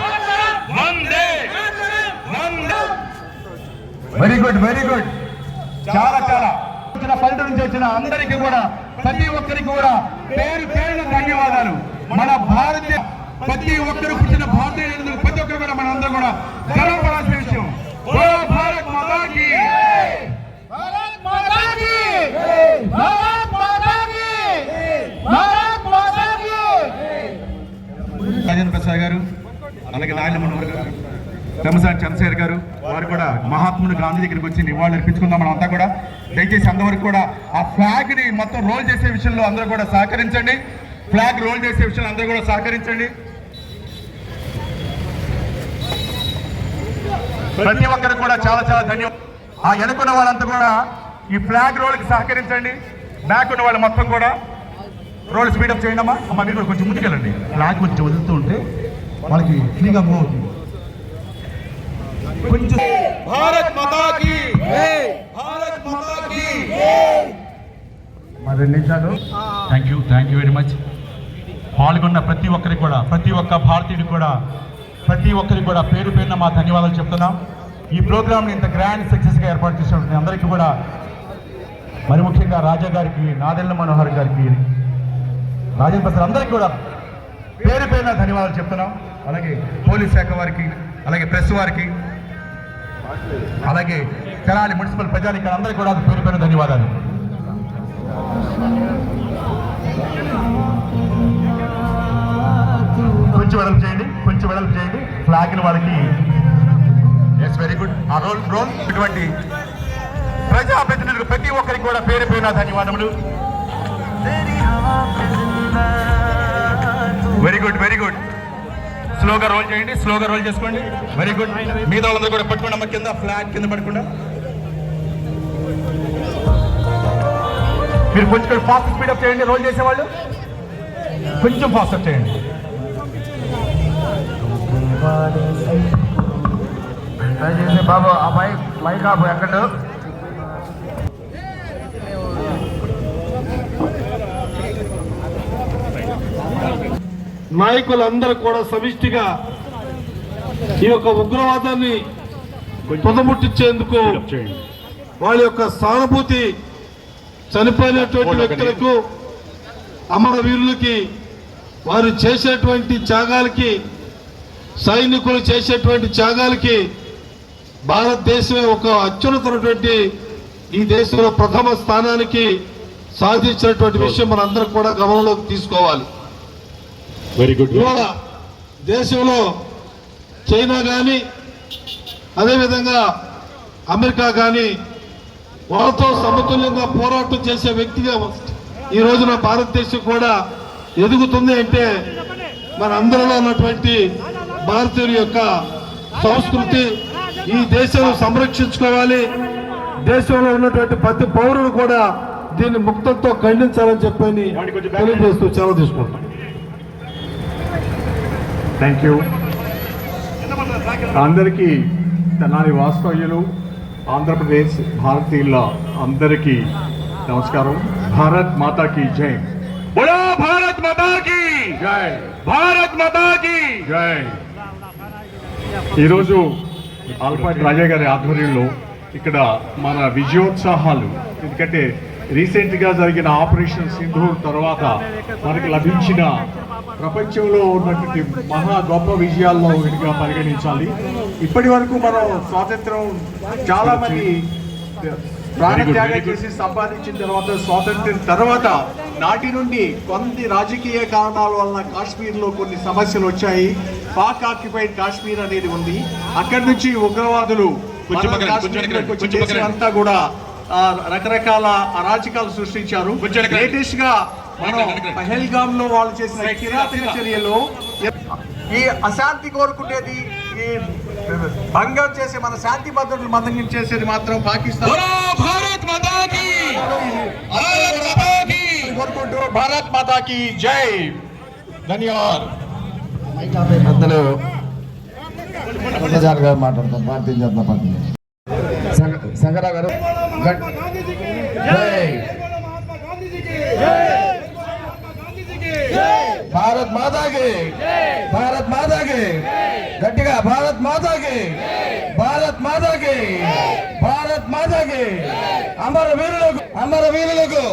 వందే వందే. Very good, very good. చాలా చాలా పల్లె నుంచి వచ్చిన అందరికీ కూడా, ప్రతి ఒక్కరికి కూడా పేరు పేరున ధన్యవాదాలు. మన భారతీయ ప్రతి ఒక్కరు పుట్టిన భారతీయులు ప్రతి ఒక్కరు కూడా మన అందరూ కూడా గర్వపడాల్సిన విషయం. భారత్ మాతాకి, భారత్ మాతాకి, భారత్ మాతాకి, భారత్ మాతాకి. రాజేంద్ర ప్రసాద్ గారు, అలాగే నాయన మనోహర్ గారు, రమసాని చంద్రశేఖర్ గారు, వారు కూడా మహాత్ముడు గాంధీ దగ్గరికి వచ్చి నివాళులు అర్పించుకుందాం. మనం అంతా కూడా దయచేసి అంతవరకు కూడా ఆ ఫ్లాగ్ ని మొత్తం రోల్ చేసే విషయంలో అందరూ కూడా సహకరించండి. ఫ్లాగ్ రోల్ చేసే విషయంలో అందరూ కూడా సహకరించండి. ప్రతి ఒక్కరు కూడా చాలా చాలా ధన్యవాదాలు. ఆ వెనుకున్న వాళ్ళంతా కూడా ఈ ఫ్లాగ్ రోల్ కి సహకరించండి. బ్యాక్ ఉన్న వాళ్ళు మొత్తం కూడా రోల్ స్పీడప్ చేయండి. అమ్మా మీరు కూడా కొంచెం ముందుకెళ్ళండి. ఫ్లాగ్ కొంచెం వదులుతూ ఉంటే వాళ్ళకి ఫ్రీగా మూవ్ అవుతుంది. కొంచెం భారత్ మాతా కీ, భారత్ మాతా కీ. మరి 2 నిమిషాలు. Thank you very much. పాల్గొన్న ప్రతి ఒక్కరికి కూడా, ప్రతి ఒక్క భారతీయుడికి కూడా, ప్రతి ఒక్కరికి కూడా పేరు పేరున మా ధన్యవాదాలు చెప్తున్నాం. ఈ ప్రోగ్రామ్ని ఇంత గ్రాండ్ సక్సెస్గా ఏర్పాటు చేసినటువంటి అందరికీ కూడా, మరి ముఖ్యంగా రాజా గారికి, నాదెళ్ల మనోహర్ గారికి, రాజేంద్ర ప్రసాద్ అందరికీ కూడా పేరు పేరున ధన్యవాదాలు చెప్తున్నాం. అలాగే పోలీస్ శాఖ వారికి, అలాగే ప్రెస్ వారికి, అలాగే తెనాలి మున్సిపల్ ప్రజానికి అందరికీ కూడా పేరు పేరున ధన్యవాదాలు. కొంచెం వెడల్పు చేయండి, కొంచెం వెడల్పు చేయండి ఫ్లాగ్ వాళ్ళకి. Yes, very good. ఆ రోల్ ఇటువంటి ప్రజాప్రతినిధులకు ప్రతి ఒక్కరికి కూడా పేరు పేరున ధన్యవాదములు. Very good, very good. స్లోగా రోల్ చేయండి, స్లోగా రోల్ చేసుకోండి. Very good. మిగతా వాళ్ళందరూ కూడా పట్టుకోండి అమ్మ, కింద ఫ్లాగ్ కింద పడకుండా. మీరు కొంచెం ఫాస్ట్ స్పీడప్ చేయండి. రోల్ చేసేవాళ్ళు కొంచెం ఫాస్ట్ చేయండి. బాబు ఆ మైక్ ఆపు ఎక్కడ. నాయకులందరూ కూడా సమిష్టిగా ఈ యొక్క ఉగ్రవాదాన్ని పొదముట్టించేందుకు వాళ్ళ యొక్క సానుభూతి, చనిపోయినటువంటి వ్యక్తులకు, అమరవీరులకి, వారు చేసేటువంటి త్యాగాలకి, సైనికులు చేసేటువంటి త్యాగాలకి భారతదేశమే ఒక అత్యున్నతమైనటువంటి ఈ దేశంలో ప్రథమ స్థానానికి సాధించినటువంటి విషయం మనందరం కూడా గమనంలోకి తీసుకోవాలి. Very good. ఇవాళ దేశంలో చైనా కానీ, అదేవిధంగా అమెరికా కానీ వాళ్ళతో సమతుల్యంగా పోరాటం చేసే వ్యక్తిగా ఈ రోజున భారతదేశం కూడా ఎదుగుతుంది అంటే మన అందరిలో ఉన్నటువంటి భారతీయుల యొక్క సంస్కృతి, ఈ దేశం సంరక్షించుకోవాలి. దేశంలో ఉన్నటువంటి ప్రతి పౌరులు కూడా దీన్ని ముక్తంతో ఖండించాలని చెప్పని తెలియజేస్తూ సెలవు తీసుకుంటాం. Thank you. అందరికీ తెనాలి వాస్తవ్యులు, ఆంధ్రప్రదేశ్ భారతీయుల అందరికీ నమస్కారం. భారత్ మాతాకి జై. బోలో భారత్ మాతాకి జై. భారత్ మాతాకి జై. ఈరోజు ఆల్పాటి రాజా గారి ఆధ్వర్యంలో ఇక్కడ మన విజయోత్సాహాలు, ఎందుకంటే రీసెంట్గా జరిగిన ఆపరేషన్ సింధూర్ తర్వాత మనకు లభించిన ప్రపంచంలో ఉన్నటువంటి మహా గొప్ప విజయాల్లో ఒకటిగా పరిగణించాలి. ఇప్పటి వరకు మనం స్వాతంత్రం చాలా మంది ప్రాణత్యాగం చేసి సంపాదించిన తర్వాత, స్వాతంత్ర్యం తర్వాత నాటి నుండి కొన్ని రాజకీయ కారణాల వలన కాశ్మీర్లో కొన్ని సమస్యలు వచ్చాయి. పాక్ ఆక్యుపైడ్ కాశ్మీర్ అనేది ఉంది. అక్కడి నుంచి ఉగ్రవాదులు అంతా కూడా రకరకాల అరాచకాలు సృష్టించారు. లేటెస్ట్ గా మనం పహల్గామ్ లో వాళ్ళు చేసిన కిరాతక చర్యలో ఈ అశాంతి కోరుకునేది, ఈ భంగం చేసే మన శాంతి భద్రతలు మందం చేసేది మాత్రం పాకిస్తాన్. కోరుకుంటూ భారత్ మాతాకి జై. ధన్యవాదాలు. గారు మాట్లాడతాం భారతీయ జనతా పార్టీ. శంకరరావు గారు భారత్ మాతాకి, భారత్ మాతాకి. భారత్ మాతాకి భారత్ మాతాకి అమర వీరులకు